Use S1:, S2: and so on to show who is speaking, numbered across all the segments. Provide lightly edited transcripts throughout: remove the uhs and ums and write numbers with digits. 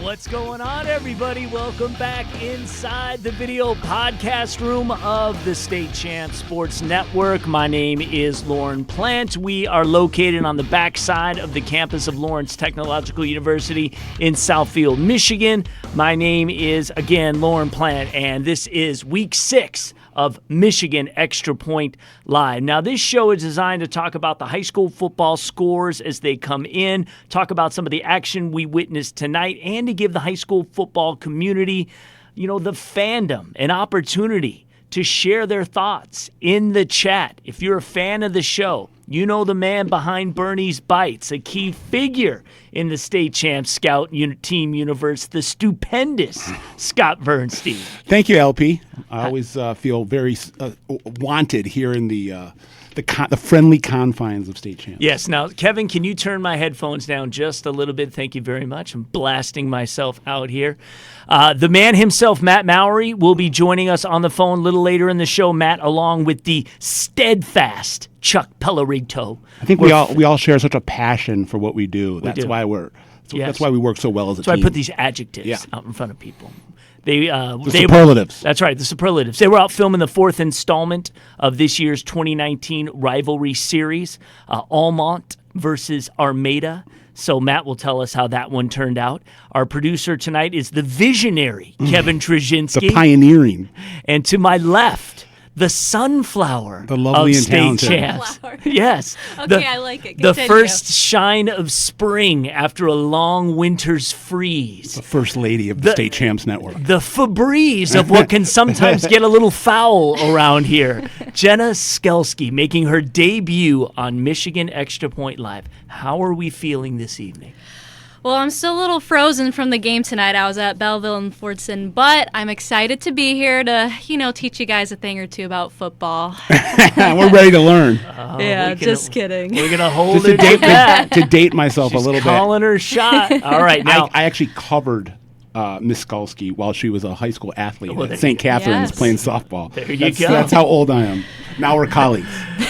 S1: What's going on, everybody? Welcome back inside the video podcast room of the State Champs Sports Network. My name is Lauren Plant. We are located on the backside of the campus of Lawrence Technological University in Southfield, Michigan. My name is, again, Lauren Plant, and this is week 6 of Michigan Extra Point Live. Now, this show is designed to talk about the high school football scores as they come in, talk about some of the action we witnessed tonight, and to give the high school football community, the fandom, an opportunity to share their thoughts in the chat. If you're a fan of the show, you know the man behind Bernie's Bites, a key figure in the State Champs Scout Team universe, the stupendous Scott Bernstein.
S2: Thank you, LP. I always feel very wanted here in the friendly confines of State Champs.
S1: Yes. Now, Kevin, can you turn my headphones down just a little bit? Thank you very much. I'm blasting myself out here. The man himself, Matt Mowry, will be joining us on the phone a little later in the show. Matt, along with the steadfast Chuck Pellerito.
S2: I think we all share such a passion for what we do. That's why we work so well as a team.
S1: So I put these adjectives out in front of people.
S2: The superlatives.
S1: That's right, the superlatives. They were out filming the 4th installment of this year's 2019 rivalry series, Almont versus Armada. So Matt will tell us how that one turned out. Our producer tonight is the visionary Kevin Trzynski.
S2: The pioneering.
S1: And to my left, the sunflower,
S2: the lovely
S1: of
S2: and
S1: State
S2: talented.
S1: Champs. Yes.
S3: Okay, I like it.
S1: The
S3: Continue.
S1: first shine of spring after a long winter's freeze.
S2: The first lady of the State Champs Network.
S1: The Febreze of what can sometimes get a little foul around here. Jenna Skelsky making her debut on Michigan Extra Point Live. How are we feeling this evening?
S3: Well, I'm still a little frozen from the game tonight. I was at Belleville and Fordson, but I'm excited to be here to, teach you guys a thing or two about football.
S2: We're ready to learn.
S3: Just kidding.
S1: We're going to hold
S2: Just
S1: it
S2: to date myself
S1: She's
S2: a little bit.
S1: calling her shot. All right, now.
S2: I actually covered Miss Skalski while she was a high school athlete at
S1: there
S2: St. Catherine's
S3: Yes.
S2: playing softball.
S1: There you go.
S2: That's how old I am. Now we're colleagues.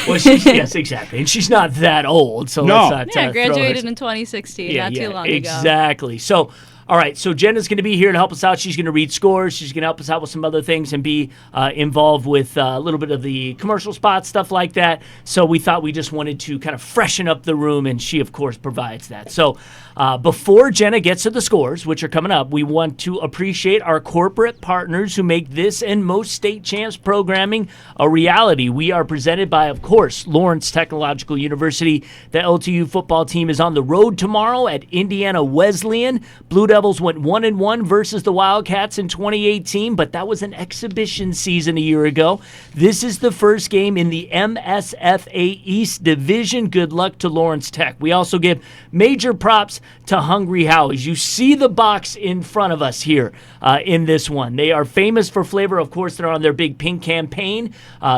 S1: Well, yes, exactly. And she's not that old, so
S2: No.
S1: let's not
S3: Yeah,
S1: throw her.
S3: graduated in 2016, not too long ago.
S1: Exactly. So, all right, so Jenna's going to be here to help us out. She's going to read scores. She's going to help us out with some other things and be involved with a little bit of the commercial spots, stuff like that. So we thought we just wanted to kind of freshen up the room, and she, of course, provides that. So before Jenna gets to the scores, which are coming up, we want to appreciate our corporate partners who make this and most State Champs programming a reality. We are presented by, of course, Lawrence Technological University. The LTU football team is on the road tomorrow at Indiana Wesleyan. Blue Devils went 1-1 versus the Wildcats in 2018, but that was an exhibition season a year ago. This is the first game in the MHSAA East Division. Good luck to Lawrence Tech. We also give major props to Hungry Howie's. You see the box in front of us here in this one. They are famous for flavor. Of course, they're on their big pink campaign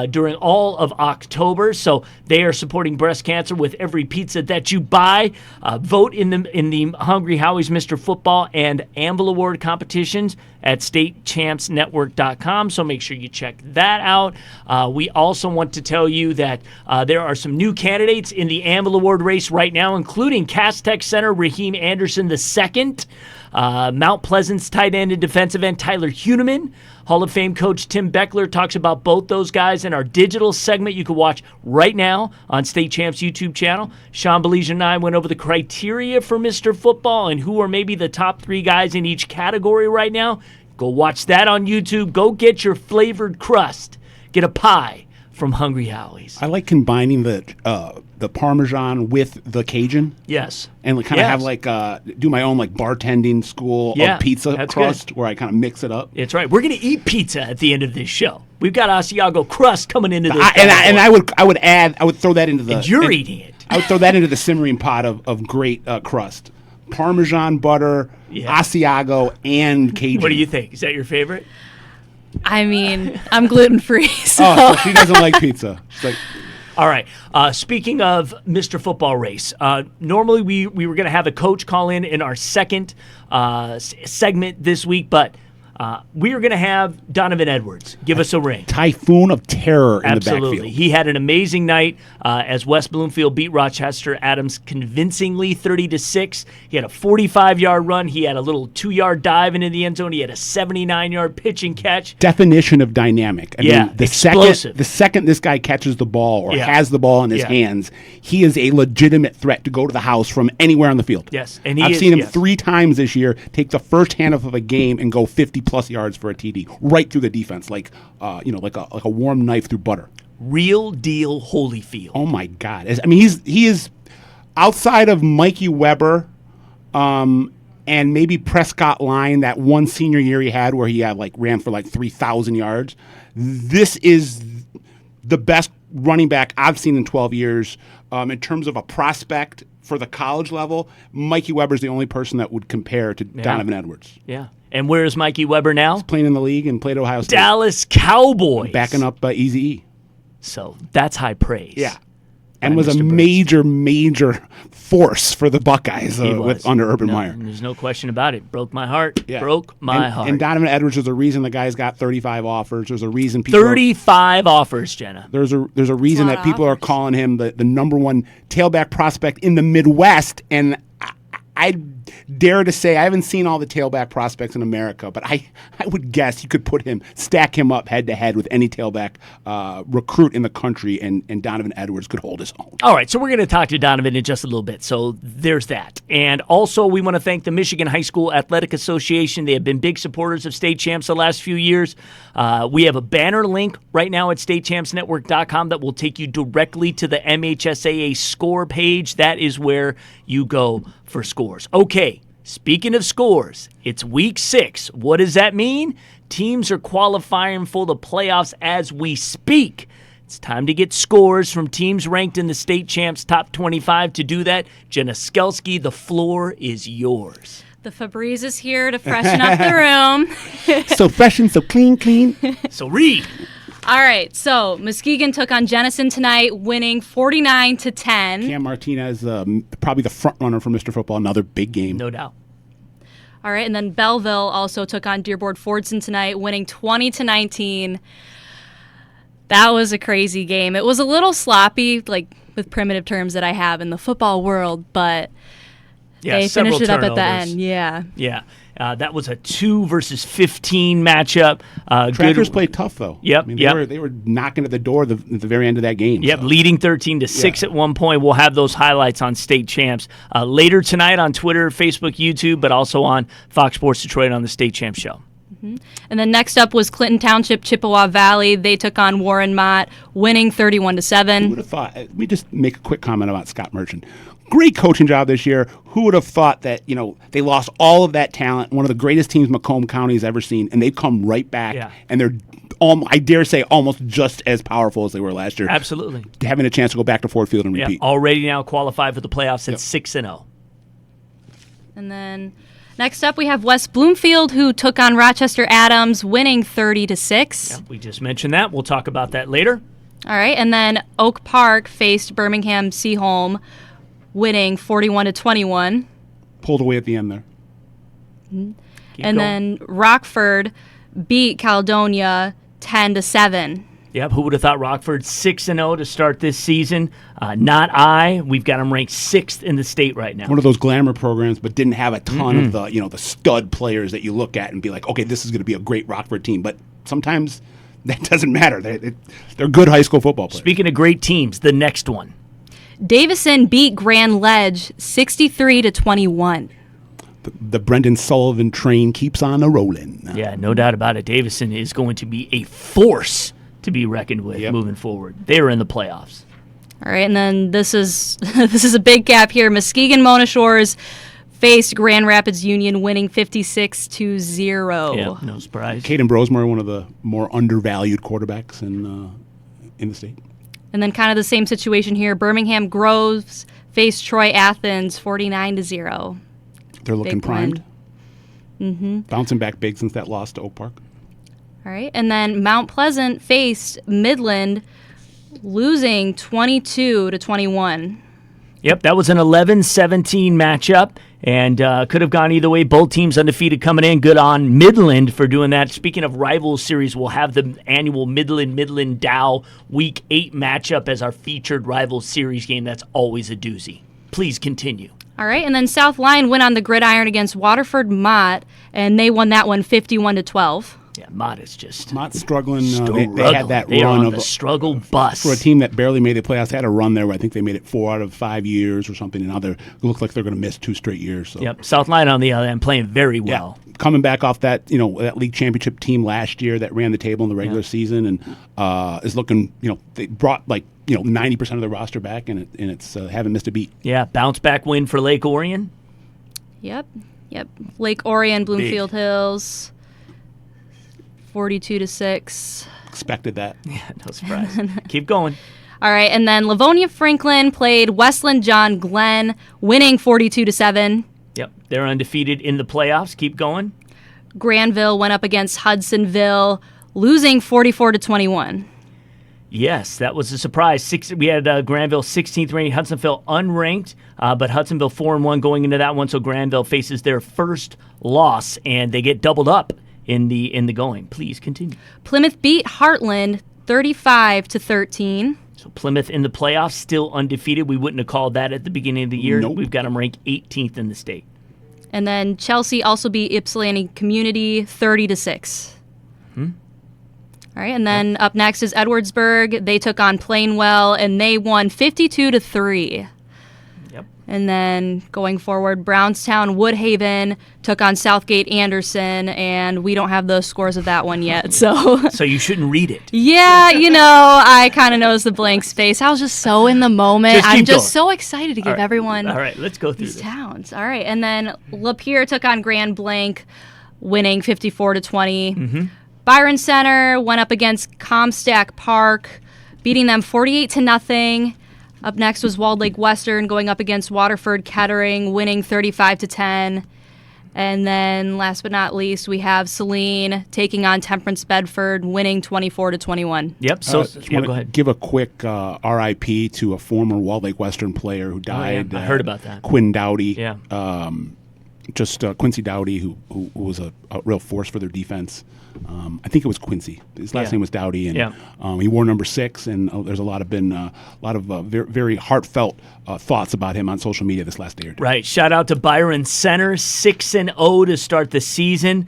S1: during all of October, so they are supporting breast cancer with every pizza that you buy. Vote in the Hungry Howie's Mr. Football and Anvil Award competitions at statechampsnetwork.com, so make sure you check that out. We also want to tell you that there are some new candidates in the Anvil Award race right now, including Cass Tech center Raheem Anderson II, Mount Pleasant's tight end and defensive end Tyler Huneman. Hall of Fame coach Tim Beckler talks about both those guys in our digital segment you can watch right now on State Champs YouTube channel. Sean Belize and I went over the criteria for Mr. Football and who are maybe the top 3 guys in each category right now. Go watch that on YouTube. Go get your flavored crust. Get a pie from Hungry Howie's.
S2: I like combining the Parmesan with the Cajun.
S1: Yes.
S2: And kind of have do my own bartending school of pizza crust where I kind of mix it up.
S1: That's right. We're going to eat pizza at the end of this show. We've got Asiago crust coming into this.
S2: I would throw that into the.
S1: And you're eating it.
S2: I would throw that into the simmering pot of great crust. Parmesan, butter, Asiago, and Cajun.
S1: What do you think? Is that your favorite?
S3: I mean, I'm gluten-free, so.
S2: Oh, so she doesn't like pizza. She's like,
S1: all right. Speaking of Mr. Football race, normally we were going to have a coach call in our second segment this week, but We are going to have Donovan Edwards give us a ring.
S2: Typhoon of terror in
S1: Absolutely.
S2: the backfield.
S1: He had an amazing night as West Bloomfield beat Rochester Adams convincingly 30-6. He had a 45-yard run. He had a little 2-yard dive into the end zone. He had a 79-yard pitch and catch.
S2: Definition of dynamic. I mean, the
S1: explosive.
S2: second this guy catches the ball or
S1: Yeah.
S2: has the ball in his hands, he is a legitimate threat to go to the house from anywhere on the field.
S1: Yes, and
S2: I've seen him 3 times this year take the first half of a game and go 50-plus yards for a TD right through the defense, like a warm knife through butter.
S1: Real deal Holyfield.
S2: Oh my God! I mean, he is outside of Mikey Weber, and maybe Prescott Line, that one senior year he had where he had ran for 3,000 yards. This is the best running back I've seen in 12 years in terms of a prospect for the college level. Mikey Weber's the only person that would compare to Donovan Edwards.
S1: Yeah. And where is Mikey Weber now?
S2: Playing in the league and played at Ohio State.
S1: Dallas Cowboys.
S2: Backing up Eazy-E.
S1: So that's high praise.
S2: Yeah. And was
S1: Mr.
S2: a major force for the Buckeyes under Urban Meyer.
S1: There's no question about it. Broke my heart.
S2: Yeah.
S1: Broke my heart.
S2: And Donovan Edwards, there's a reason the guy's got 35 offers. There's a reason people
S1: 35 offers, Jenna.
S2: There's a reason that people are
S3: offers.
S2: calling him the number one tailback prospect in the Midwest. And I dare to say, I haven't seen all the tailback prospects in America, but I would guess you could stack him up head to head with any tailback recruit in the country, and Donovan Edwards could hold his own.
S1: All right, so we're going to talk to Donovan in just a little bit. So there's that. And also, we want to thank the Michigan High School Athletic Association. They have been big supporters of State Champs the last few years. We have a banner link right now at statechampsnetwork.com that will take you directly to the MHSAA score page. That is where you go for scores. Okay, speaking of scores, it's week 6. What does that mean? Teams are qualifying for the playoffs as we speak. It's time to get scores from teams ranked in the State Champs Top 25. To do that, Jenna Skelski, the floor is yours.
S3: The Febreze is here to freshen up the room.
S2: So fresh and so clean.
S1: So read.
S3: All right, so Muskegon took on Jenison tonight, winning 49-10.
S2: Cam Martinez, probably the front runner for Mr. Football, another big game.
S1: No doubt.
S3: All right, and then Belleville also took on Dearborn-Fordson tonight, winning 20-19. That was a crazy game. It was a little sloppy, with primitive terms that I have in the football world, but they finished it up at the end. Yeah.
S1: Yeah. That was a 2 versus 15 matchup.
S2: Trackers played tough, though.
S1: Yep.
S2: I mean, they were knocking at the door at the very end of that game.
S1: Yep,
S2: so.
S1: leading 13-6 at one point. We'll have those highlights on State Champs later tonight on Twitter, Facebook, YouTube, but also on Fox Sports Detroit on the State Champs show.
S3: Mm-hmm. And then next up was Clinton Township, Chippewa Valley. They took on Warren Mott, winning 31-7.
S2: Who would have thought? Let me just make a quick comment about Scott Merchant. Great coaching job this year. Who would have thought that, they lost all of that talent, one of the greatest teams Macomb County has ever seen, and they've come right back, and they're, I dare say, almost just as powerful as they were last year.
S1: Absolutely.
S2: Having a chance to go back to Ford Field and repeat.
S1: Already now qualified for the playoffs at 6-0.
S3: And then next up we have West Bloomfield, who took on Rochester Adams, winning 30-6.
S1: Yep, we just mentioned that. We'll talk about that later.
S3: All right, and then Oak Park faced Birmingham Seaholm, winning 41-21.
S2: Pulled away at the end there.
S3: Mm-hmm. And then Rockford beat Caledonia 10-7.
S1: Yep, who would have thought Rockford 6-0 to start this season? Not I. We've got them ranked 6th in the state right now.
S2: One of those glamour programs, but didn't have a ton of the stud players that you look at and be like, okay, this is going to be a great Rockford team. But sometimes that doesn't matter. They're good high school football players.
S1: Speaking of great teams, the next one.
S3: Davison beat Grand Ledge 63-21.
S2: The Brendan Sullivan train keeps on a-rolling.
S1: Yeah, no doubt about it. Davison is going to be a force to be reckoned with moving forward. They are in the playoffs.
S3: All right, and then this is a big gap here. Muskegon Mona Shores faced Grand Rapids Union, winning 56-0.
S1: Yeah, no surprise.
S2: Caden Brosmer, one of the more undervalued quarterbacks in the state.
S3: And then kind of the same situation here. Birmingham Groves faced Troy Athens 49-0.
S2: They're looking
S3: Big
S2: primed.
S3: Mm-hmm.
S2: Bouncing back big since that loss to Oak Park.
S3: All right. And then Mount Pleasant faced Midland, losing 22-21.
S1: Yep, that was an 11-17 matchup, and could have gone either way. Both teams undefeated coming in. Good on Midland for doing that. Speaking of rival series, we'll have the annual Midland Dow Week 8 matchup as our featured rival series game. That's always a doozy. Please continue.
S3: All right, and then South Lyon went on the gridiron against Waterford Mott, and they won that one 51-12.
S1: Yeah, Mott is just
S2: Mott's struggling. They
S1: struggling.
S2: had that
S1: They are
S2: run
S1: on
S2: of
S1: the struggle bus.
S2: for a team that barely made the playoffs. They had a run there where I think they made it 4 out of 5 years or something, and now it looks like they're going to miss 2 straight years. So.
S1: Yep, South Lyon on the other end playing very well.
S2: Yeah, coming back off that that league championship team last year that ran the table in the regular season and is looking. They brought 90% of the roster back, and it's haven't missed a beat.
S1: Yeah, bounce back win for Lake Orion.
S3: Yep. Lake Orion, Bloomfield Hills, 42-6.
S2: Expected that.
S1: Yeah, no surprise. Keep going.
S3: All right, and then Livonia Franklin played Westland John Glenn, winning 42-7.
S1: Yep, they're undefeated in the playoffs. Keep going.
S3: Granville went up against Hudsonville, losing 44-21.
S1: Yes, that was a surprise. We had Granville 16th ranked, Hudsonville unranked, but Hudsonville 4-1 going into that one. So Granville faces their first loss, and they get doubled up in the going. Please continue.
S3: Plymouth beat Heartland 35-13.
S1: So Plymouth in the playoffs, still undefeated. We wouldn't have called that at the beginning of the year.
S2: Nope.
S1: We've got them ranked 18th in the state.
S3: And then Chelsea also beat Ypsilanti Community 30-6. All right, and then up next is Edwardsburg. They took on Plainwell, and they won 52-3.
S1: Yep.
S3: And then going forward, Brownstown Woodhaven took on Southgate Anderson, and we don't have the scores of that one yet. So
S1: you shouldn't read it.
S3: yeah, I kind of noticed the blank space. I was just so in the moment.
S1: Just keep
S3: I'm just
S1: going.
S3: so excited to give everyone
S1: All right, let's go through
S3: these
S1: this.
S3: towns. All right, and then Lapeer took on Grand Blanc, winning 54-20.
S1: Mm-hmm.
S3: Byron Center went up against Comstock Park, beating them 48-0. Up next was Walled Lake Western going up against Waterford Kettering, winning 35-10. And then last but not least, we have Saline taking on Temperance Bedford, winning 24-21.
S1: Yep. So
S2: Go
S1: go ahead.
S2: Give a quick RIP to a former Walled Lake Western player who died.
S1: I heard about that.
S2: Quinn Dowdy.
S1: Yeah.
S2: Quincy Dowdy, who was a real force for their defense. I think it was Quincy. His last name was Dowdy, and he wore number 6. And there's a lot of very, very heartfelt thoughts about him on social media this last day or two.
S1: Right. Shout out to Byron Center, 6-0 to start the season.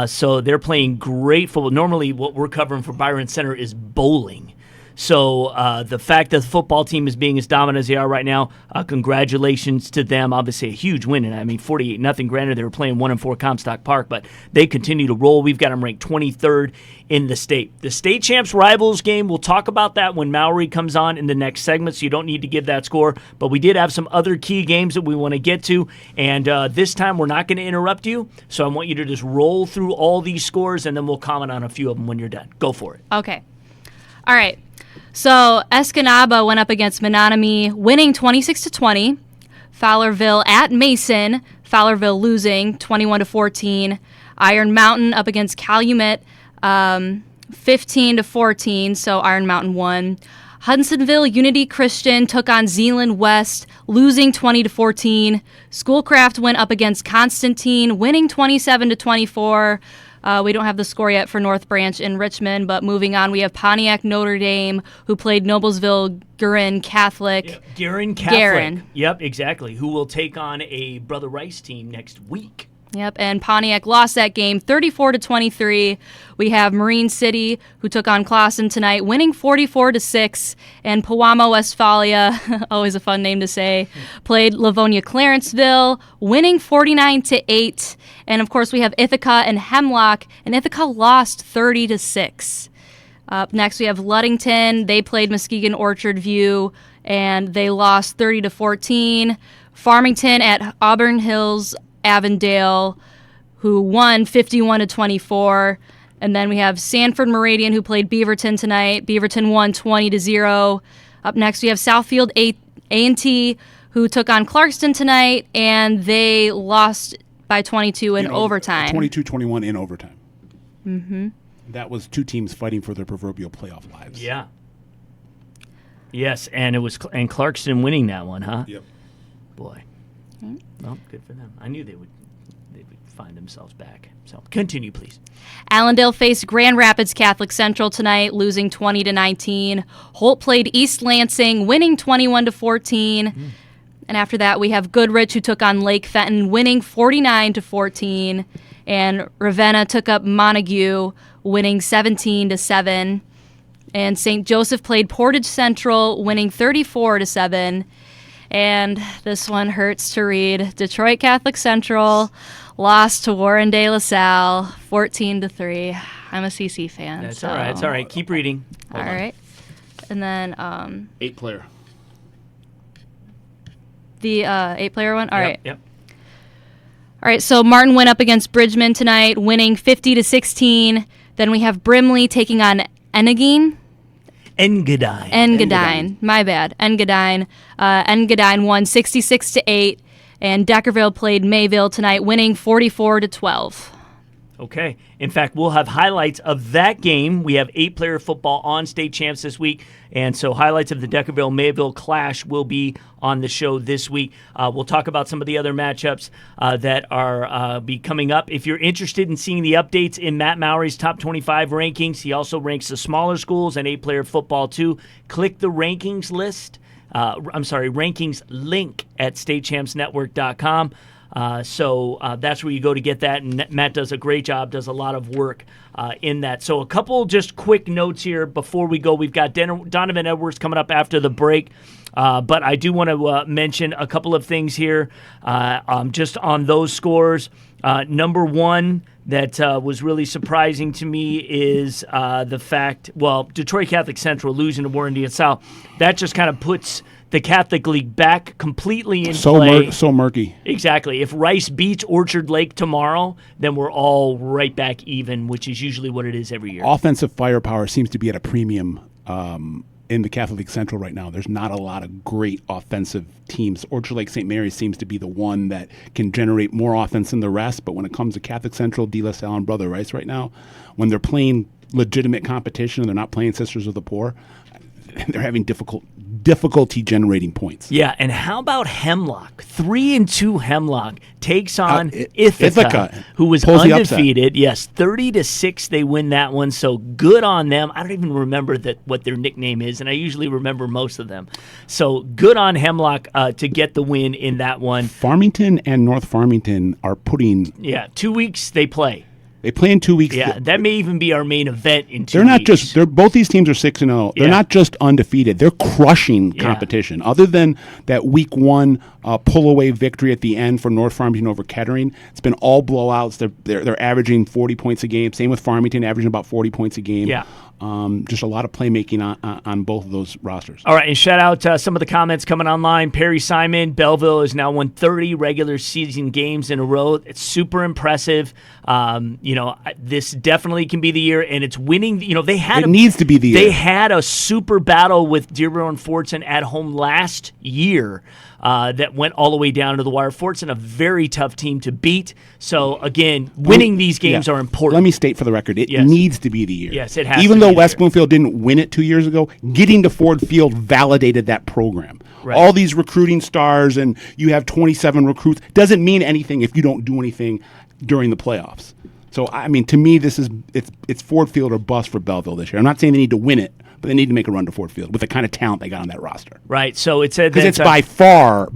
S1: So they're playing great football. Normally, what we're covering for Byron Center is bowling. So the fact that the football team is being as dominant as they are right now, congratulations to them. Obviously, a huge win. And 48-0. Granted, they were playing 1-4 Comstock Park, but they continue to roll. We've got them ranked 23rd in the state. The state champs rivals game, we'll talk about that when Mallory comes on in the next segment, so you don't need to give that score. But we did have some other key games that we want to get to. And this time, we're not going to interrupt you. So I want you to just roll through all these scores, and then we'll comment on a few of them when you're done. Go for it.
S3: Okay. All right. So Escanaba went up against Menominee, winning 26-20. Fowlerville at Mason, Fowlerville losing 21-14. Iron Mountain up against Calumet, 15-14. So Iron Mountain won. Hudsonville Unity Christian took on Zeeland West, losing 20-14. Schoolcraft went up against Constantine, winning 27-24. We don't have the score yet for North Branch in Richmond, but moving on, we have Pontiac Notre Dame, who played Noblesville Guerin Catholic.
S1: Yep. Guerin Catholic.
S3: Guerin.
S1: Yep, exactly. Who will take on a Brother Rice team next week.
S3: Yep, and Pontiac lost that game 34-23. We have Marine City, who took on Clausen tonight, winning 44-6. And Pewamo Westphalia, always a fun name to say, played Livonia Clarenceville, winning 49-8. And of course, we have Ithaca and Hemlock, and Ithaca lost 30-6. Up next, we have Ludington. They played Muskegon Orchard View, and they lost 30-14. Farmington at Auburn Hills Avondale, who won 51-24. And then we have Sanford Meridian, who played Beaverton tonight. Beaverton won 20-0. Up next, we have Southfield A&T, who took on Clarkston tonight, and they lost by 22 in overtime.
S2: 22-21 in overtime. Mm-hmm. That was 2 teams fighting for their proverbial playoff lives.
S1: Yeah. Yes, and it was Clarkston winning that one, huh?
S2: Yep.
S1: Boy. Well, good for them. I knew they would find themselves back. So continue, please.
S3: Allendale faced Grand Rapids Catholic Central tonight, losing 20-19. Holt played East Lansing, winning 21-14. And after that, we have Goodrich, who took on Lake Fenton, winning 49-14. And Ravenna took up Montague, winning 17-7. And St. Joseph played Portage Central, winning 34-7. And this one hurts to read. Detroit Catholic Central lost to Warren De La Salle, 14-3. I'm a CC fan.
S1: That's
S3: so.
S1: all right. It's all right. Keep reading.
S3: All right. And then
S2: 8-player.
S3: The 8-player one? All right.
S1: Yep.
S3: All right, so Martin went up against Bridgman tonight, winning 50-16. Then we have Brimley taking on Engadine. Engadine. My bad. Engadine. Engadine won 66-8, and Deckerville played Mayville tonight, winning 44-12.
S1: Okay. In fact, we'll have highlights of that game. We have 8-player football on State Champs this week, and so highlights of the Deckerville-Mayville clash will be on the show this week. We'll talk about some of the other matchups that are be coming up. If you're interested in seeing the updates in Matt Mowry's top 25 rankings, he also ranks the smaller schools and 8-player football too. Click the rankings list. Rankings link at statechampsnetwork.com. So that's where you go to get that, and Matt does a great job, does a lot of work in that. So a couple just quick notes here before we go. We've got Donovan Edwards coming up after the break, but I do want to mention a couple of things here just on those scores. Number one that was really surprising to me is the fact, Detroit Catholic Central losing to Warren De La Salle, that just kind of puts the Catholic League back completely in play.
S2: So murky.
S1: Exactly. If Rice beats Orchard Lake tomorrow, then we're all right back even, which is usually what it is every year.
S2: Offensive firepower seems to be at a premium in the Catholic League Central right now. There's not a lot of great offensive teams. Orchard Lake St. Mary's seems to be the one that can generate more offense than the rest, but when it comes to Catholic Central, De La Salle, and Brother Rice right now, when they're playing legitimate competition and they're not playing Sisters of the Poor, they're having difficulty generating points.
S1: Yeah, and how about Hemlock? 3-2 Hemlock takes on Ithaca, who was undefeated. Yes, 30-6 they win that one. So good on them. I don't even remember what their nickname is, and I usually remember most of them. So good on Hemlock to get the win in that one.
S2: Farmington and North Farmington are putting
S1: 2 weeks they play.
S2: They play in 2 weeks.
S1: Yeah, that may even be our main event in 2
S2: weeks.
S1: They're not
S2: just both these teams are 6-0. They're not just undefeated. They're crushing competition. Other than that week 1 pull away victory at the end for North Farmington over Kettering, it's been all blowouts. They're averaging 40 points a game. Same with Farmington, averaging about 40 points a game.
S1: Yeah.
S2: Just a lot of playmaking on both of those rosters.
S1: All right, and shout out some of the comments coming online. Perry Simon, Belleville has now won 30 regular season games in a row. It's super impressive. This definitely can be the year, and it's winning. It
S2: needs to be the year.
S1: They had a super battle with Dearborn and Fortson at home last year. That went all the way down to the wire. Fortson, a very tough team to beat. So, again, winning these games are important.
S2: Let me state for the record, it needs to be the year.
S1: Yes, it has
S2: Even
S1: to
S2: though
S1: be
S2: West Bloomfield didn't win it 2 years ago, getting to Ford Field validated that program.
S1: Right.
S2: All these recruiting stars and you have 27 recruits doesn't mean anything if you don't do anything during the playoffs. So, I mean, to me, it's Ford Field or bust for Belleville this year. I'm not saying they need to win it, but they need to make a run to Ford Field with the kind of talent they got on that roster.
S1: Right. So it said
S2: because it's by far,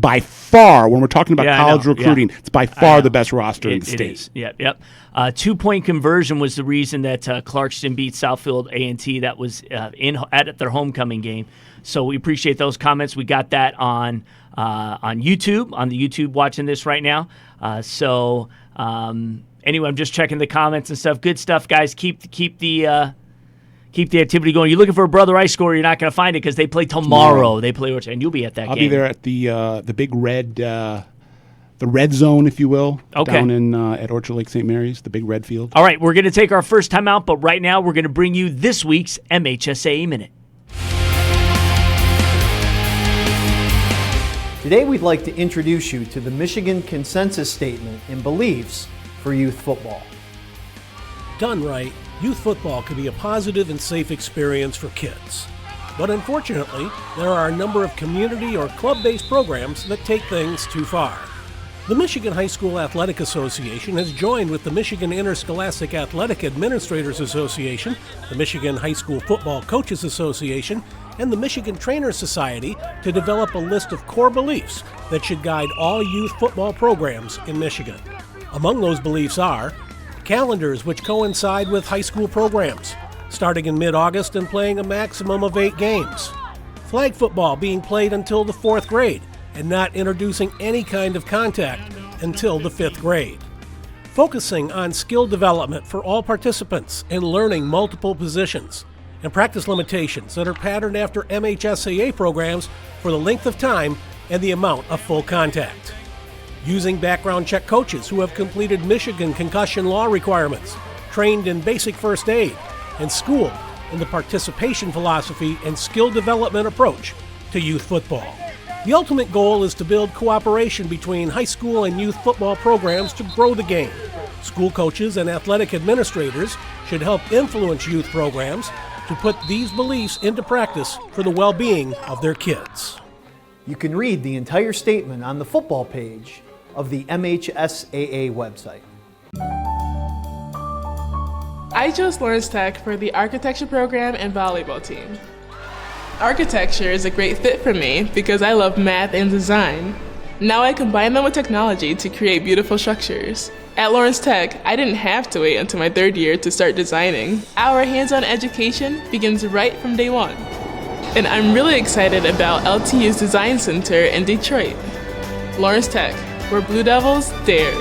S2: when we're talking about college recruiting, it's by far the best roster in the state.
S1: It is. Yep. 2-point conversion was the reason that Clarkston beat Southfield A&T. That was at their homecoming game. So we appreciate those comments. We got that on YouTube, on the YouTube watching this right now. Anyway, I'm just checking the comments and stuff. Good stuff, guys. Keep the activity going. You're looking for a Brother Rice score, you're not going to find it because they play tomorrow. They play, and you'll be at that game.
S2: I'll be there at the big red, the red zone, if you will, down in at Orchard Lake St. Mary's, the big red field.
S1: All right, we're going to take our first time out, but right now we're going to bring you this week's MHSAA Minute.
S4: Today we'd like to introduce you to the Michigan Consensus Statement and Beliefs for Youth Football.
S5: Done right, youth football can be a positive and safe experience for kids. But unfortunately, there are a number of community or club-based programs that take things too far. The Michigan High School Athletic Association has joined with the Michigan Interscholastic Athletic Administrators Association, the Michigan High School Football Coaches Association, and the Michigan Trainers Society to develop a list of core beliefs that should guide all youth football programs in Michigan. Among those beliefs are calendars which coincide with high school programs, starting in mid-August and playing a maximum of 8 games. Flag football being played until the 4th grade and not introducing any kind of contact until the 5th grade. Focusing on skill development for all participants and learning multiple positions, and practice limitations that are patterned after MHSAA programs for the length of time and the amount of full contact. Using background check coaches who have completed Michigan concussion law requirements, trained in basic first aid, and schooled in the participation philosophy and skill development approach to youth football. The ultimate goal is to build cooperation between high school and youth football programs to grow the game. School coaches and athletic administrators should help influence youth programs to put these beliefs into practice for the well-being of their kids.
S4: You can read the entire statement on the football page of the MHSAA website.
S6: I chose Lawrence Tech for the architecture program and volleyball team. Architecture is a great fit for me because I love math and design. Now I combine them with technology to create beautiful structures. At Lawrence Tech, I didn't have to wait until my 3rd year to start designing. Our hands-on education begins right from day one. And I'm really excited about LTU's Design Center in Detroit. Lawrence Tech, where Blue Devils dare.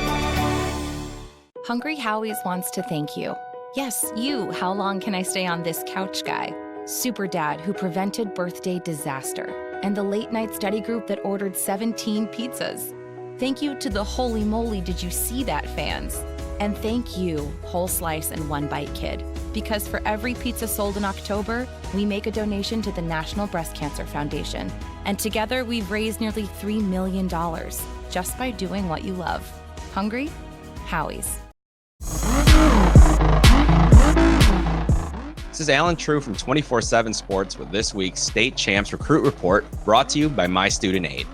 S7: Hungry Howie's wants to thank you. Yes, you, how long can I stay on this couch guy? Super Dad who prevented birthday disaster. And the late night study group that ordered 17 pizzas. Thank you to the Holy Moly Did You See That fans. And thank you, Whole Slice and One Bite Kid. Because for every pizza sold in October, we make a donation to the National Breast Cancer Foundation. And together we've raised nearly $3 million just by doing what you love. Hungry? Howie's.
S8: This is Alan True from 24/7 Sports with this week's State Champs Recruit Report, brought to you by My Student Aid.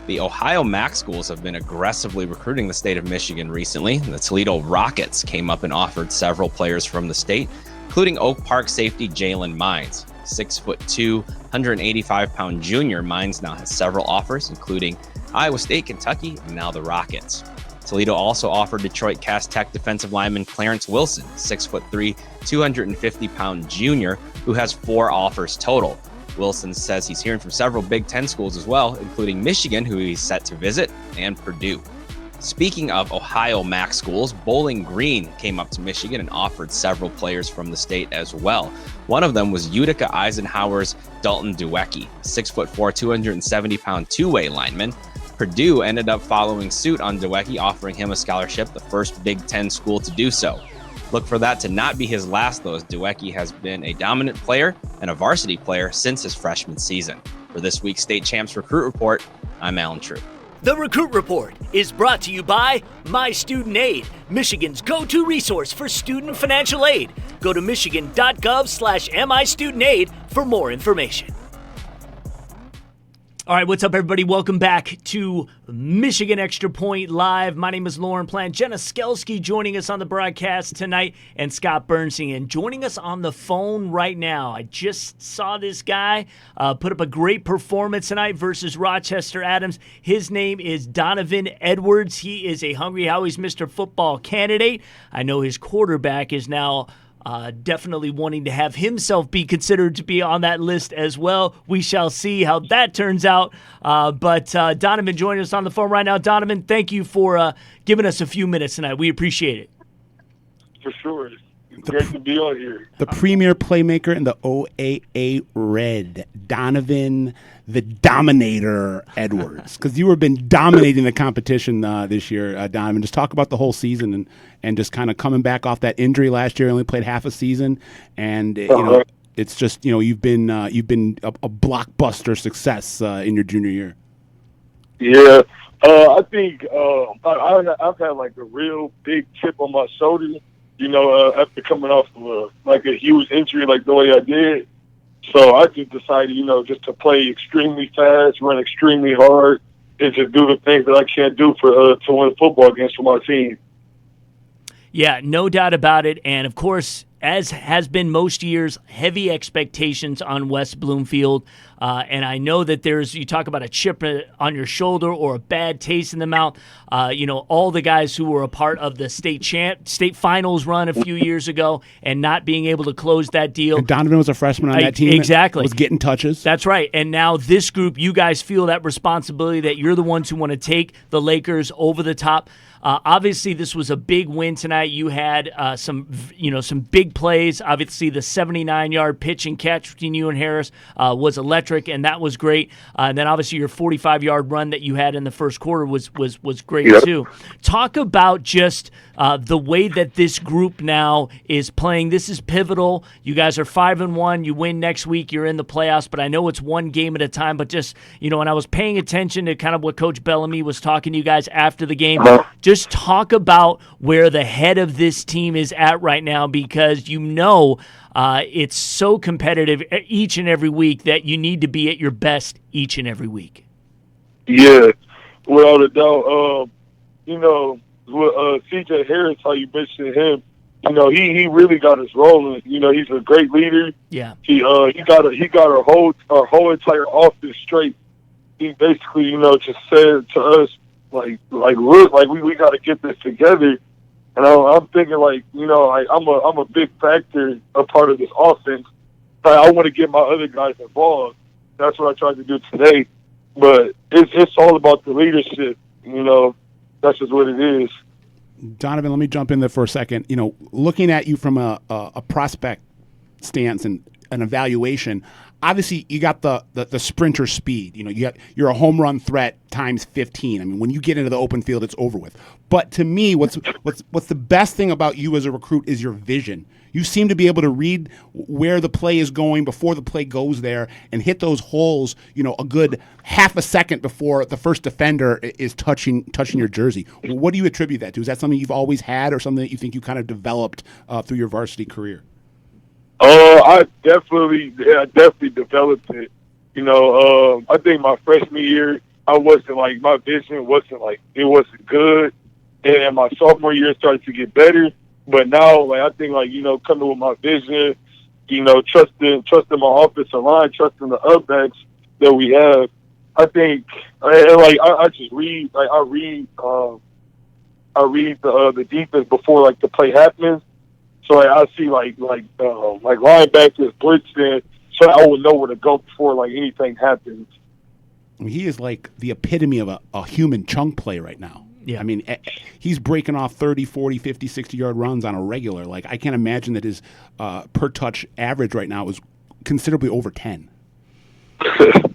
S8: The Ohio MAC schools have been aggressively recruiting the state of Michigan recently. The Toledo Rockets came up and offered several players from the state, including Oak Park safety Jalen Mines. 6'2", 185-pound junior Mines now has several offers, including Iowa State, Kentucky, and now the Rockets. Toledo also offered Detroit Cass Tech defensive lineman Clarence Wilson, 6'3", 250-pound junior, who has 4 offers total. Wilson says he's hearing from several Big Ten schools as well, including Michigan, who he's set to visit, and Purdue. Speaking of Ohio MAC schools, Bowling Green came up to Michigan and offered several players from the state as well. One of them was Utica Eisenhower's Dalton Duecki, 6'4", 270-pound two-way lineman. Purdue ended up following suit on Duecki, offering him a scholarship, the first Big Ten school to do so. Look for that to not be his last, though, as Duecki has been a dominant player and a varsity player since his freshman season. For this week's State Champs Recruit Report, I'm Alan True.
S1: The Recruit Report is brought to you by My Student Aid, Michigan's go-to resource for student financial aid. Go to michigan.gov/MIStudentAid for more information. All right, what's up, everybody? Welcome back to Michigan Extra Point Live. My name is Lauren Plant. Jenna Skelski joining us on the broadcast tonight, and Scott Bernstein. And joining us on the phone right now, I just saw this guy put up a great performance tonight versus Rochester Adams. His name is Donovan Edwards. He is a Hungry Howie's Mr. Football candidate. I know his quarterback is now definitely wanting to have himself be considered to be on that list as well. We shall see how that turns out. But Donovan joining us on the phone right now. Donovan, thank you for giving us a few minutes tonight. We appreciate it.
S9: For sure. It's great to be on here.
S2: The premier playmaker in the OAA Red, Donovan the Dominator Edwards. Because you have been dominating the competition this year, Donovan. Just talk about the whole season and just kind of coming back off that injury last year. Only played half a season, and you know it's just you've been a blockbuster success in your junior year.
S9: Yeah, I think I've had like a real big chip on my shoulder. After coming off of a huge injury like the way I did. So I just decided, just to play extremely fast, run extremely hard, and just do the things that I can't do to win football games for my team.
S1: Yeah, no doubt about it. And, of course, as has been most years, heavy expectations on West Bloomfield. And I know that you talk about a chip on your shoulder or a bad taste in the mouth. All the guys who were a part of the state finals run a few years ago and not being able to close that deal.
S2: And Donovan was a freshman on that team.
S1: Exactly.
S2: Was getting touches.
S1: That's right. And now this group, you guys feel that responsibility that you're the ones who want to take the Lakers over the top. Obviously, this was a big win tonight. You had some big plays. Obviously, the 79-yard pitch and catch between you and Harris was electric, and that was great. And then, obviously, your 45-yard run that you had in the first quarter was great too. Talk about just the way that this group now is playing. This is pivotal. You guys are 5-1. You win next week. You're in the playoffs. But I know it's one game at a time. But just when I was paying attention to kind of what Coach Bellamy was talking to you guys after the game. Just talk about where the head of this team is at right now, because it's so competitive each and every week that you need to be at your best each and every week.
S9: Yeah, without a doubt. With C.J. Harris, how you mentioned him, he really got us rolling. He's a great leader.
S1: Yeah.
S9: He got our whole entire offense straight. He basically, just said to us, look, we got to get this together. And I'm thinking, I'm a big factor, a part of this offense. I want to get my other guys involved. That's what I tried to do today. But it's all about the leadership. That's just what it is.
S2: Donovan, let me jump in there for a second. Looking at you from a prospect stance and an evaluation, obviously you got the sprinter speed. You're a home run threat times 15. I mean, when you get into the open field, it's over with. But to me, what's the best thing about you as a recruit is your vision. You seem to be able to read where the play is going before the play goes there and hit those holes, a good half a second before the first defender is touching your jersey. What do you attribute that to? Is that something you've always had or something that you think you kind of developed through your varsity career?
S9: I definitely developed it. I think my freshman year, my vision wasn't good. And my sophomore year started to get better. But now, I think, coming with my vision, trusting my offensive line, trusting the upbacks that we have, I think, I just read, I read the defense before, the play happens. So I see linebackers blitzing, so I would know where to go before anything happens.
S2: I mean, he is like the epitome of a human chunk play right now.
S1: Yeah.
S2: I mean, he's breaking off 30, 40, 50, 60-yard runs on a regular. I can't imagine that his per-touch average right now is considerably over 10.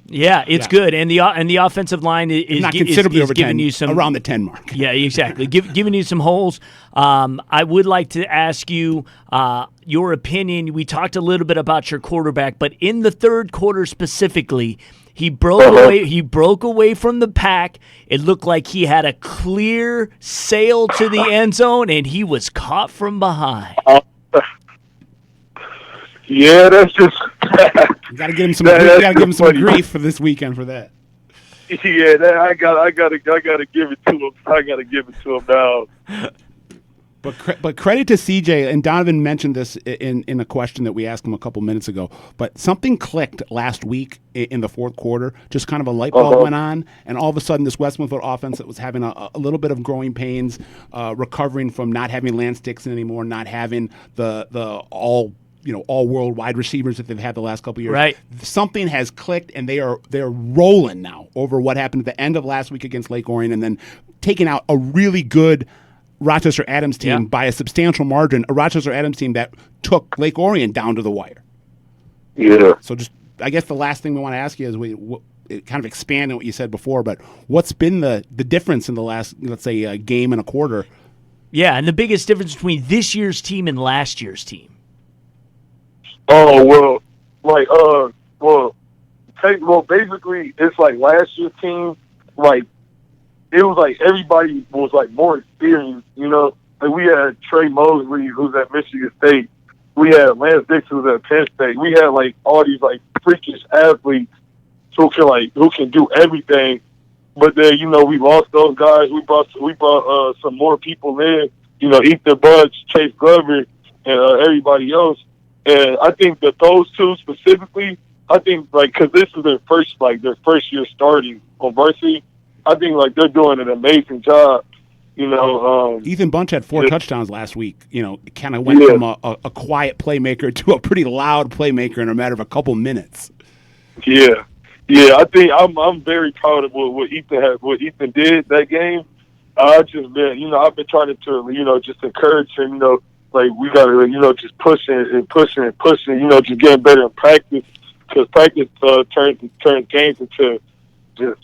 S1: Yeah, it's good, and the offensive line is
S2: not considerably
S1: is
S2: over
S1: giving
S2: 10,
S1: you some
S2: around the 10 mark.
S1: Yeah, exactly, giving you some holes. I would like to ask you your opinion. We talked a little bit about your quarterback, but in the third quarter specifically, he broke away. He broke away from the pack. It looked like he had a clear sail to the end zone, and he was caught from behind.
S9: Yeah, that's just.
S2: You got to give him some. You got to give him some grief for this weekend for that.
S9: Yeah, I gotta give it to him. I gotta give it to him now.
S2: But credit to CJ, and Donovan mentioned this in a question that we asked him a couple minutes ago, but something clicked last week in the fourth quarter. Just kind of a light bulb went on, and all of a sudden this West Bloomfield offense that was having a little bit of growing pains, recovering from not having Lance Dixon anymore, not having the all-world wide receivers that they've had the last couple of years.
S1: Right.
S2: Something has clicked, and they're rolling now over what happened at the end of last week against Lake Orion, and then taking out a really good Rochester Adams team by a substantial margin, a Rochester Adams team that took Lake Orion down to the wire.
S9: Yeah.
S2: So I guess the last thing we want to ask you is kind of expand on what you said before, but what's been the difference in the last, let's say, a game and a quarter?
S1: Yeah, and the biggest difference between this year's team and last year's team.
S9: Oh, basically, it's like last year's team, it was like everybody was more experienced, we had Trey Mosley, who's at Michigan State, We had Lance Dixon at Penn State. We had like all these like freakish athletes who can do everything. But then, you know, we lost those guys. We brought some more people in. You know, Ethan Bunch, Chase Glover, and everybody else. And I think that those two specifically, I think like because this is their first year starting on varsity, I think like they're doing an amazing job. You know,
S2: Ethan Bunch had 4 touchdowns last week. You know, it kind of went from a quiet playmaker to a pretty loud playmaker in a matter of a couple minutes.
S9: Yeah. I think I'm very proud of what Ethan did that game. I've been trying to just encourage him. You know, like we gotta just pushing, you know, just getting better in practice, because practice turns games into just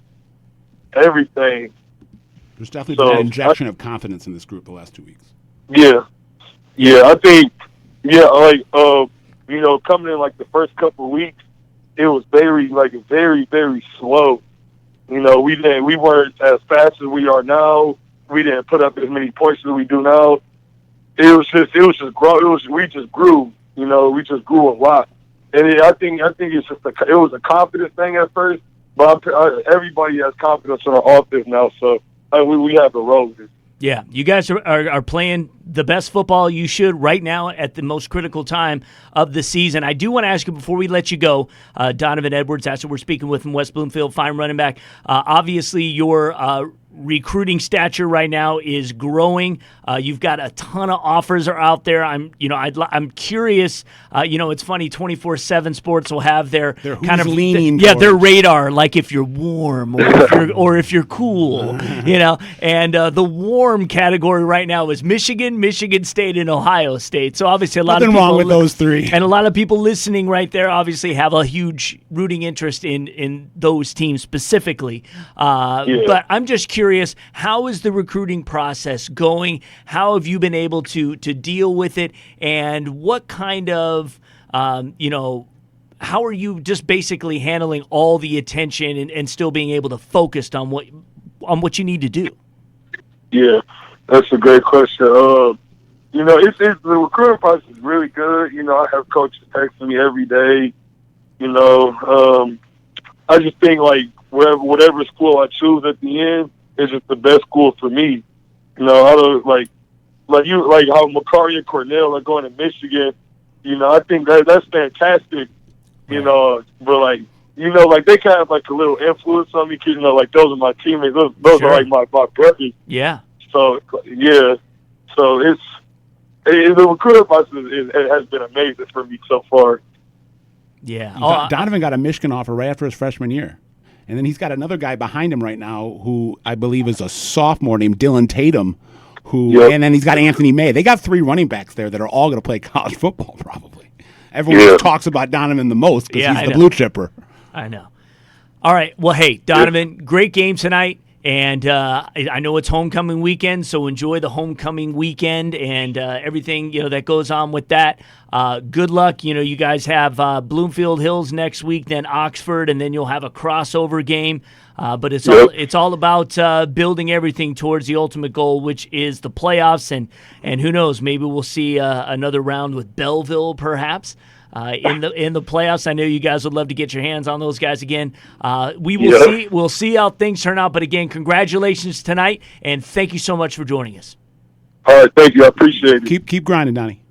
S9: everything.
S2: There's definitely been an injection of confidence in this group the last 2 weeks.
S9: Yeah, I think you know, coming in like the first couple of weeks, it was very, very slow. You know, we weren't as fast as we are now. We didn't put up as many points as we do now. We just grew. You know, we just grew a lot. And I think it's just it was a confidence thing at first, but everybody has confidence in our offense now. So we have to roll with it.
S1: Yeah, you guys are playing the best football you should right now at the most critical time of the season. I do want to ask you before we let you go, Donovan Edwards, that's what we're speaking with from West Bloomfield, fine running back. Obviously, your recruiting stature right now is growing. You've got a ton of offers are out there. I'm curious. It's funny. 24/7 Sports will have their kind of
S2: leaning.
S1: Their radar, like if you're warm or if you're cool. You know, and the warm category right now is Michigan, Michigan State, and Ohio State. So obviously, a lot of people
S2: wrong with those three,
S1: and a lot of people listening right there obviously have a huge rooting interest in those teams specifically. But I'm just curious, how is the recruiting process going? How have you been able to deal with it? And what kind of, how are you just basically handling all the attention and still being able to focus on what you need to do?
S9: Yeah, that's a great question. The recruiting process is really good. You know, I have coaches texting me every day. You know, I just think like whatever school I choose at the end is just the best school for me. You know, I don't like how Macari and Cornell are going to Michigan. You know, I think that's fantastic. You know, but like they kind of like a little influence on me, because you know, like those are my teammates. Those are like my brothers.
S1: Yeah.
S9: So the recruiting process has been amazing for me so far.
S1: Yeah.
S2: Donovan got a Michigan offer right after his freshman year. And then he's got another guy behind him right now who I believe is a sophomore named Dylan Tatum, and then he's got Anthony May. They got 3 running backs there that are all going to play college football probably. Everyone talks about Donovan the most because he's the blue chipper.
S1: I know. All right. Well, hey, Donovan, great game tonight. And I know it's homecoming weekend, so enjoy the homecoming weekend and everything that goes on with that. Good luck. You know, you guys have Bloomfield Hills next week, then Oxford, and then you'll have a crossover game. But it's all about building everything towards the ultimate goal, which is the playoffs. And who knows, maybe we'll see another round with Belleville, perhaps. In the playoffs. I know you guys would love to get your hands on those guys again. We will see. We'll see how things turn out. But again, congratulations tonight, and thank you so much for joining us.
S9: All right, thank you. I appreciate it.
S2: Keep grinding, Donnie.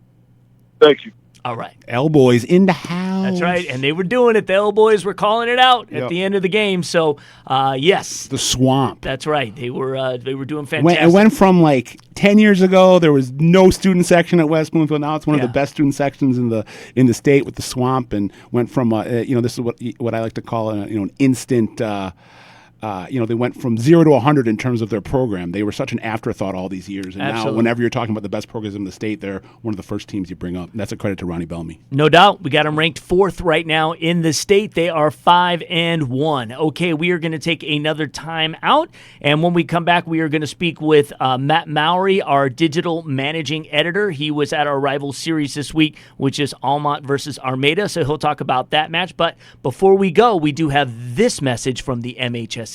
S9: Thank you.
S1: All right.
S2: L-Boys in the house.
S1: That's right, and they were doing it. The L-Boys were calling it out at the end of the game. So, yes.
S2: The Swamp.
S1: That's right. They were doing fantastic.
S2: It went from like 10 years ago, there was no student section at West Bloomfield. Now it's one of the best student sections in the state with the Swamp, and went from this is what I like to call an instant. They went from 0 to 100 in terms of their program. They were such an afterthought all these years. And now whenever you're talking about the best programs in the state, they're one of the first teams you bring up. And that's a credit to Ronnie Bellamy.
S1: No doubt. We got them ranked 4th right now in the state. They are 5-1. Okay, we are going to take another time out. And when we come back, we are going to speak with Matt Mowry, our digital managing editor. He was at our rival series this week, which is Almont versus Armada. So he'll talk about that match. But before we go, we do have this message from the MHSAA.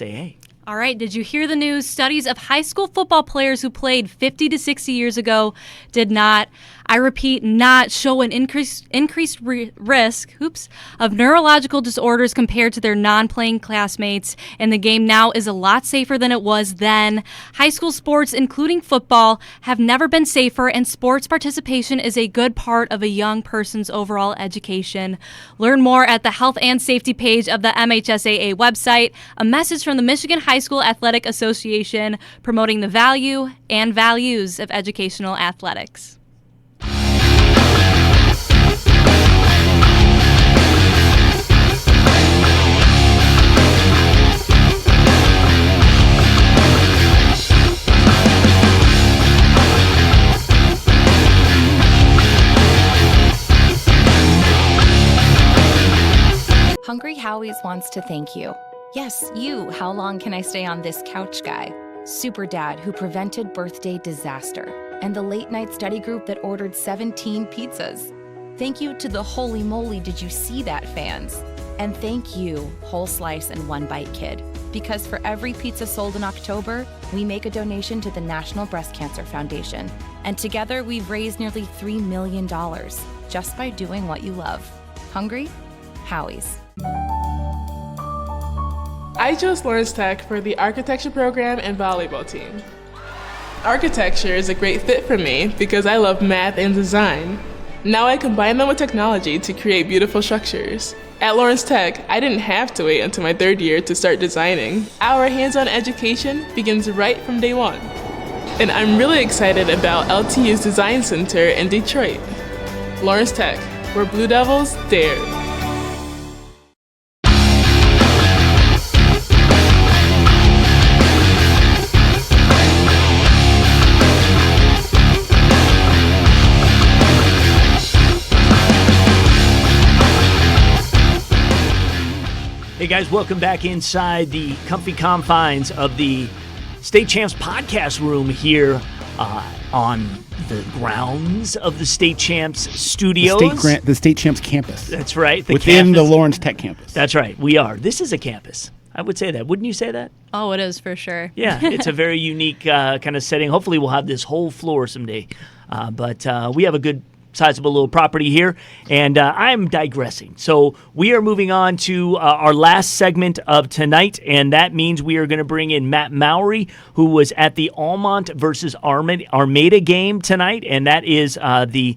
S3: All right, did you hear the news? Studies of high school football players who played 50 to 60 years ago did not I repeat, not show an increased risk of neurological disorders compared to their non-playing classmates, and the game now is a lot safer than it was then. High school sports, including football, have never been safer, and sports participation is a good part of a young person's overall education. Learn more at the Health and Safety page of the MHSAA website. A message from the Michigan High School Athletic Association, promoting the value and values of educational athletics.
S7: Hungry Howie's wants to thank you. Yes, you, how long can I stay on this couch guy? Super dad who prevented birthday disaster. And the late night study group that ordered 17 pizzas. Thank you to the Holy Moly Did You See That fans. And thank you, Whole Slice and One Bite Kid. Because for every pizza sold in October, we make a donation to the National Breast Cancer Foundation. And together we've raised nearly $3 million just by doing what you love. Hungry? Howie's.
S6: I chose Lawrence Tech for the architecture program and volleyball team. Architecture is a great fit for me because I love math and design. Now I combine them with technology to create beautiful structures. At Lawrence Tech, I didn't have to wait until my third year to start designing. Our hands-on education begins right from day one. And I'm really excited about LTU's Design Center in Detroit. Lawrence Tech, where Blue Devils dare.
S1: Hey guys, welcome back inside the comfy confines of the State Champs podcast room here on the grounds of the State Champs studios.
S2: The State Champs campus.
S1: That's right.
S2: Within the Lawrence Tech campus.
S1: That's right. We are. This is a campus. I would say that. Wouldn't you say that?
S3: Oh, it is for sure.
S1: Yeah, it's a very unique kind of setting. Hopefully we'll have this whole floor someday. But we have a good sizable little property here, and I'm digressing. So we are moving on to our last segment of tonight, and that means we are going to bring in Matt Mowry, who was at the Almont versus Armada game tonight, and that is the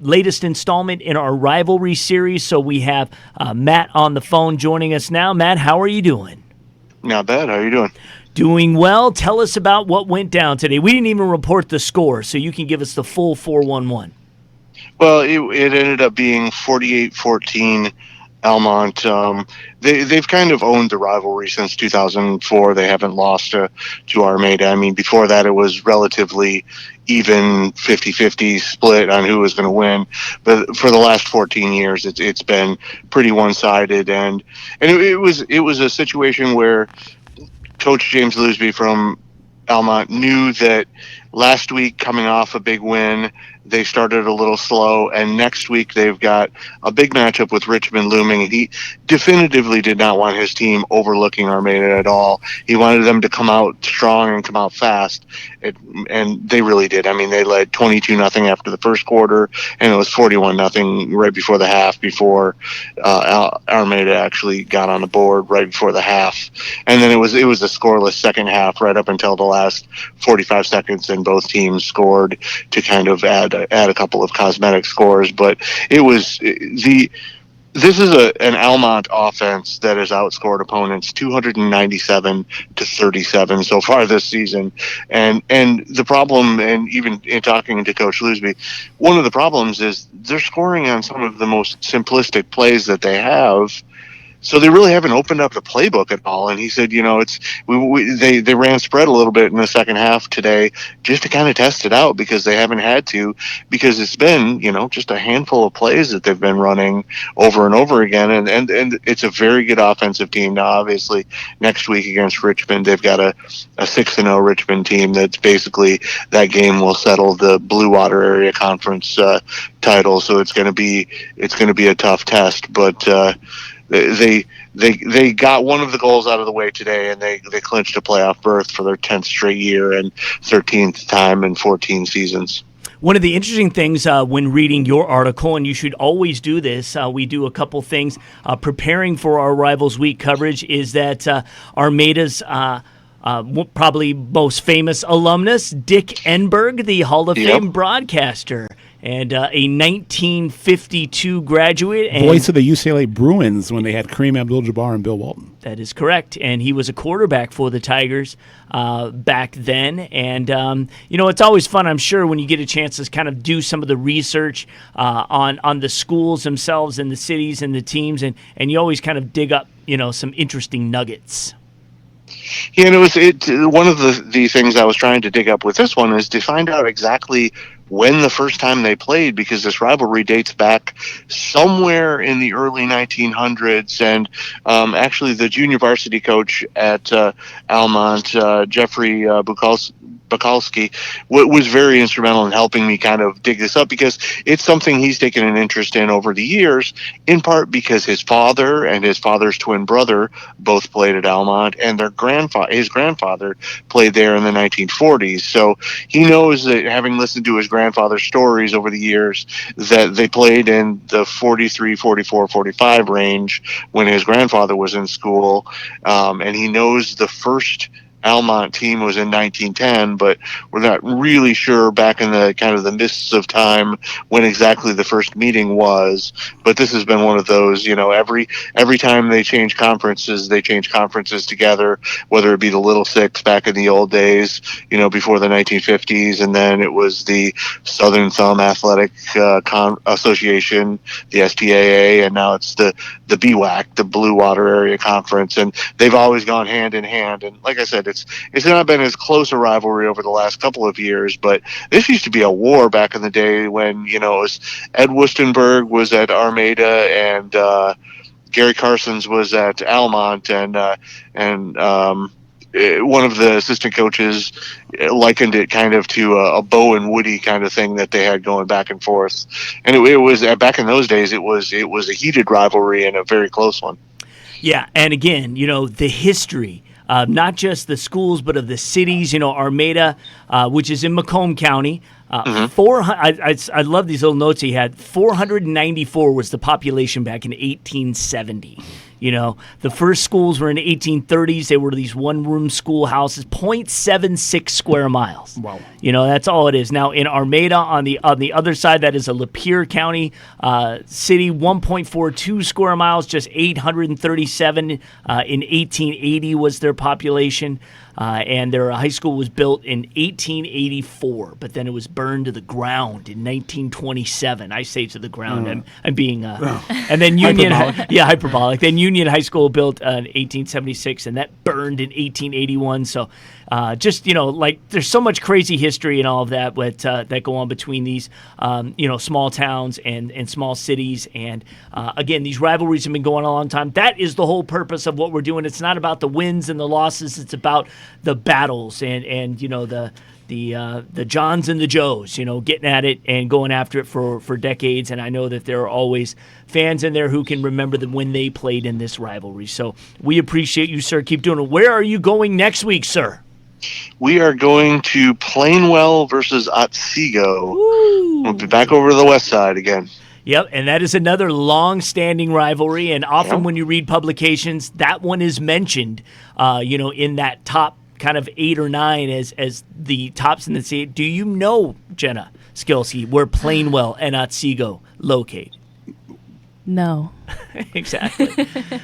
S1: latest installment in our rivalry series. So we have Matt on the phone joining us now. Matt, how are you doing?
S10: Not bad. How are you doing?
S1: Doing well. Tell us about what went down today. We didn't even report the score, so you can give us the full 4-1-1.
S10: Well, it ended up being 48-14 Almont. They've kind of owned the rivalry since 2004. They haven't lost to Armada. I mean, before that, it was relatively even 50-50 split on who was going to win. But for the last 14 years, it's been pretty one-sided. And it was a situation where Coach James Lusby from Almont knew that last week, coming off a big win, they started a little slow, and next week they've got a big matchup with Richmond looming. He definitively did not want his team overlooking Armada at all. He wanted them to come out strong and come out fast, and they really did. I mean, they led 22-0 after the first quarter, and it was 41-0 right before the half, before Armada actually got on the board right before the half. And then it was a scoreless second half right up until the last 45 seconds, and both teams scored to kind of add a couple of cosmetic scores. But this is an Almont offense that has outscored opponents 297-37 so far this season. And the problem, and even in talking to Coach Lusby, one of the problems is they're scoring on some of the most simplistic plays that they have. So they really haven't opened up the playbook at all. And he said, they ran spread a little bit in the second half today just to kind of test it out, because they haven't had to, because it's been, just a handful of plays that they've been running over and over again. And it's a very good offensive team. Now, obviously, next week against Richmond, they've got a 6-0 Richmond team that's basically, that game will settle the Blue Water Area Conference title. So it's going to be a tough test, but they got one of the goals out of the way today, and they clinched a playoff berth for their 10th straight year and 13th time in 14 seasons.
S1: One of the interesting things when reading your article, and you should always do this, we do a couple things preparing for our Rivals Week coverage, is that Armada's probably most famous alumnus, Dick Enberg, the Hall of Fame broadcaster, and a 1952 graduate. And
S2: voice of the UCLA Bruins when they had Kareem Abdul-Jabbar and Bill Walton.
S1: That is correct. And he was a quarterback for the Tigers back then. And, it's always fun, I'm sure, when you get a chance to kind of do some of the research on the schools themselves and the cities and the teams. And you always kind of dig up, some interesting nuggets.
S10: Yeah, and one of the things I was trying to dig up with this one is to find out exactly when the first time they played, because this rivalry dates back somewhere in the early 1900s. And actually, the junior varsity coach at Almont, Jeffrey Bukalski, was very instrumental in helping me kind of dig this up, because it's something he's taken an interest in over the years, in part because his father and his father's twin brother both played at Almont, and his grandfather played there in the 1940s. So he knows that, having listened to his grandfather's stories over the years, that they played in the 43, 44, 45 range when his grandfather was in school. And he knows the first Almont team was in 1910, but we're not really sure back in the kind of the mists of time when exactly the first meeting was. But this has been one of those, every time they change conferences together, whether it be the Little Six back in the old days, before the 1950s, and then it was the Southern Thumb Athletic Association, the STAA, and now it's the BWAC, the Blue Water Area Conference, and they've always gone hand in hand. And like I said, it's not been as close a rivalry over the last couple of years, but this used to be a war back in the day when, it was Ed Wustenberg was at Armada and Gary Carsons was at Almont, and one of the assistant coaches likened it kind of to a Bo and Woody kind of thing that they had going back and forth. And it was back in those days, it was a heated rivalry and a very close one.
S1: Yeah, and again, the history. Not just the schools, but of the cities. Armada, which is in Macomb County. I love these little notes he had. 494 was the population back in 1870. The first schools were in the 1830s. They were these one-room schoolhouses, 0.76 square miles.
S2: Wow.
S1: That's all it is. Now, in Armada, on the other side, that is a Lapeer County city, 1.42 square miles, just 837 in 1880 was their population. And their high school was built in 1884, but then it was burned to the ground in 1927. I say to the ground. I'm being, and then Union, hyperbolic. Then Union High School built in 1876, and that burned in 1881. So, there's so much crazy history and all of that, that go on between these, small towns and small cities. And again, these rivalries have been going on a long time. That is the whole purpose of what we're doing. It's not about the wins and the losses. It's about the battles and the Johns and the Joes, getting at it and going after it for decades. And I know that there are always fans in there who can remember when they played in this rivalry. So we appreciate you, sir. Keep doing it. Where are you going next week, sir?
S10: We are going to Plainwell versus Otsego. We'll be back over to the west side again.
S1: Yep, and that is another long-standing rivalry, and often when you read publications, that one is mentioned, in that top kind of 8 or 9 as the tops in the city. Do you know, Jenna Skilsky, where Plainwell and Otsego locate?
S3: No.
S1: Exactly.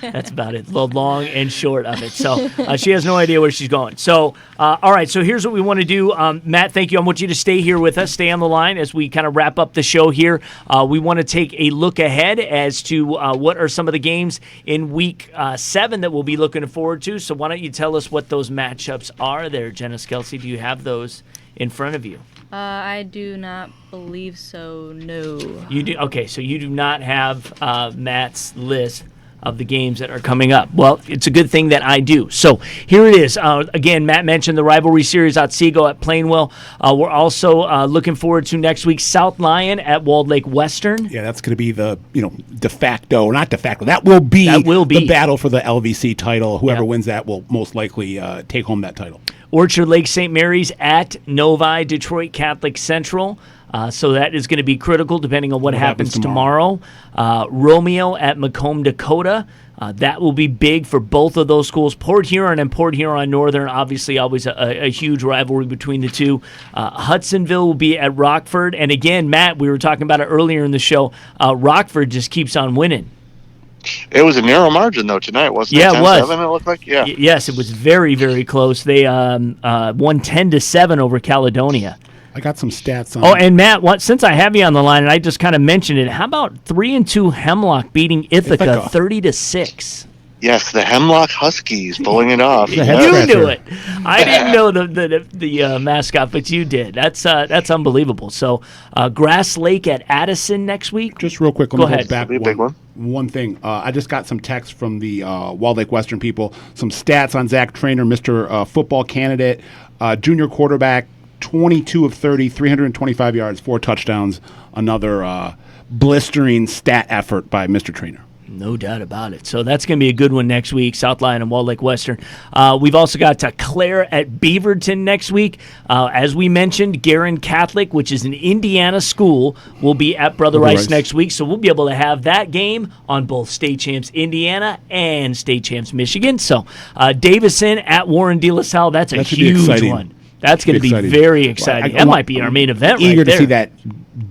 S1: That's about it. The long and short of it. So she has no idea where she's going. So, all right. So here's what we want to do. Matt, thank you. I want you to stay here with us. Stay on the line as we kind of wrap up the show here. We want to take a look ahead as to what are some of the games in Week 7 that we'll be looking forward to. So why don't you tell us what those matchups are there, Jenna Skelsey? Do you have those in front of you?
S3: I do not believe so, no.
S1: You do? Okay, so you do not have Matt's list of the games that are coming up. Well, it's a good thing that I do. So here it is. Again, Matt mentioned the rivalry series Otsego at Plainwell. We're also looking forward to next week South Lyon at Walled Lake Western.
S2: Yeah, that's going to be the de facto, not de facto. That will be the battle for the LVC title. Whoever wins that will most likely take home that title.
S1: Orchard Lake St. Mary's at Novi Detroit Catholic Central. So that is going to be critical depending on what happens tomorrow. Romeo at Macomb, Dakota. That will be big for both of those schools. Port Huron and Port Huron Northern, obviously always a huge rivalry between the two. Hudsonville will be at Rockford. And again, Matt, we were talking about it earlier in the show. Rockford just keeps on winning.
S10: It was a narrow margin, though, tonight, wasn't it?
S1: Yeah, it was.
S10: 10-7, it looked like? Yeah.
S1: Yes, it was very, very close. They won 10-7 over Caledonia.
S2: I got some stats on.
S1: Oh, and Matt, since I have you on the line, and I just kind of mentioned it, how about 3-2 Hemlock beating Ithaca 30-6?
S10: Yes, the Hemlock Huskies pulling it off.
S1: You knew it. I didn't know the mascot, but you did. That's unbelievable. So, Grass Lake at Addison next week.
S2: Just real quick,
S1: Go ahead.
S2: Back one thing. I just got some text from the Walled Lake Western people. Some stats on Zach Trainer, Mr. Football candidate, junior quarterback. 22 of 30, 325 yards, 4 touchdowns. Another blistering stat effort by Mr. Trainer.
S1: No doubt about it. So that's going to be a good one next week, South Lyon and Walled Lake Western. We've also got Clare at Beaverton next week. As we mentioned, Guerin Catholic, which is an Indiana school, will be at Brother Rice next week. So we'll be able to have that game on both State Champs Indiana and State Champs Michigan. So Davison at Warren De La Salle, that's a huge one. That's going to be very exciting. That might be our main event right there.
S2: Eager to see that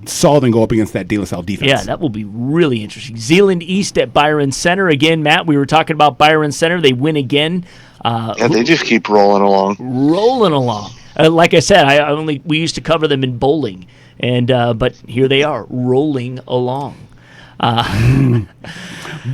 S2: Sullivan go up against that De La Salle defense.
S1: Yeah, that will be really interesting. Zeeland East at Byron Center. Again, Matt, we were talking about Byron Center. They win again.
S10: They just keep rolling along.
S1: Like I said, we used to cover them in bowling, and but here they are, rolling along.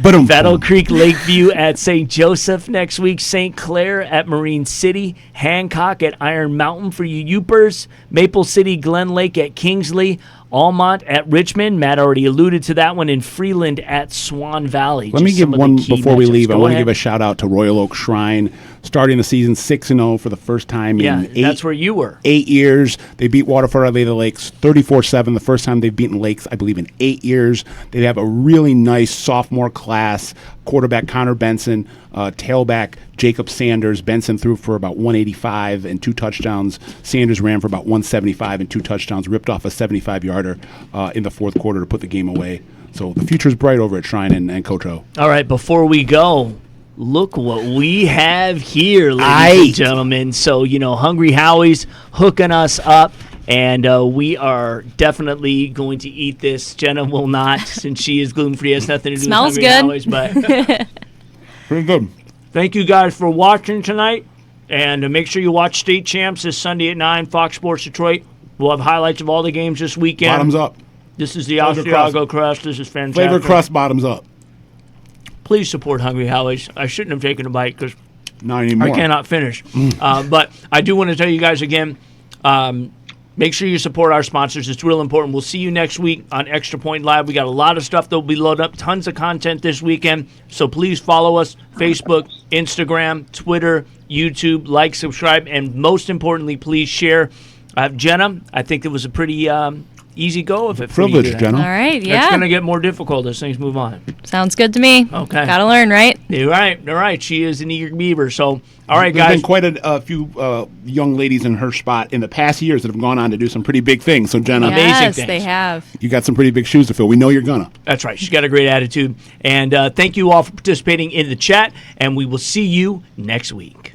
S1: Battle Creek Lakeview at St. Joseph next week. St. Clair at Marine City. Hancock at Iron Mountain for you Youpers. Maple City Glen Lake at Kingsley. Almont at Richmond. Matt already alluded to that one. In Freeland at Swan Valley.
S2: Let me give one before we leave. I want to give a shout out to Royal Oak Shrine, starting the season 6-0 for the first time in
S1: that's where you were.
S2: 8 years. They beat Waterford Lady Lakes 34-7. The first time they've beaten Lakes, I believe, in 8 years. They have a really nice sophomore class. Quarterback Connor Benson, tailback Jacob Sanders. Benson threw for about 185 and 2 touchdowns. Sanders ran for about 175 and 2 touchdowns. Ripped off a 75-yarder in the fourth quarter to put the game away. So the future's bright over at Shrine and Coach O.
S1: All right, before we go, look what we have here, ladies and gentlemen. So, Hungry Howie's hooking us up. And we are definitely going to eat this. Jenna will not, since she is gluten-free. It has nothing to do with Hungry Howie's. But
S2: pretty good.
S1: Thank you guys for watching tonight. And make sure you watch State Champs this Sunday at 9, Fox Sports Detroit. We'll have highlights of all the games this weekend.
S2: Bottoms up.
S1: This is the Austriago crust. This is fantastic.
S2: Flavor crust, bottoms up.
S1: Please support Hungry Howie's. I shouldn't have taken a bite because
S2: not anymore.
S1: I cannot finish. But I do want to tell you guys again, make sure you support our sponsors. It's real important. We'll see you next week on Extra Point Live. We got a lot of stuff that will be loaded up, tons of content this weekend. So please follow us, Facebook, Instagram, Twitter, YouTube, like, subscribe, and most importantly, please share. Jenna, I think it was a pretty easy go of it.
S2: Privilege, Jenna.
S3: All right, yeah.
S1: It's going to get more difficult as things move on.
S3: Sounds good to me.
S1: Okay.
S3: Got to learn, right?
S1: You're right. She is an eager beaver. So, all right,
S2: There's
S1: guys.
S2: been quite a few young ladies in her spot in the past years that have gone on to do some pretty big things. So, Jenna,
S3: yes, they have.
S2: You got some pretty big shoes to fill. We know you're gonna.
S1: That's right. She's got a great attitude. And thank you all for participating in the chat. And we will see you next week.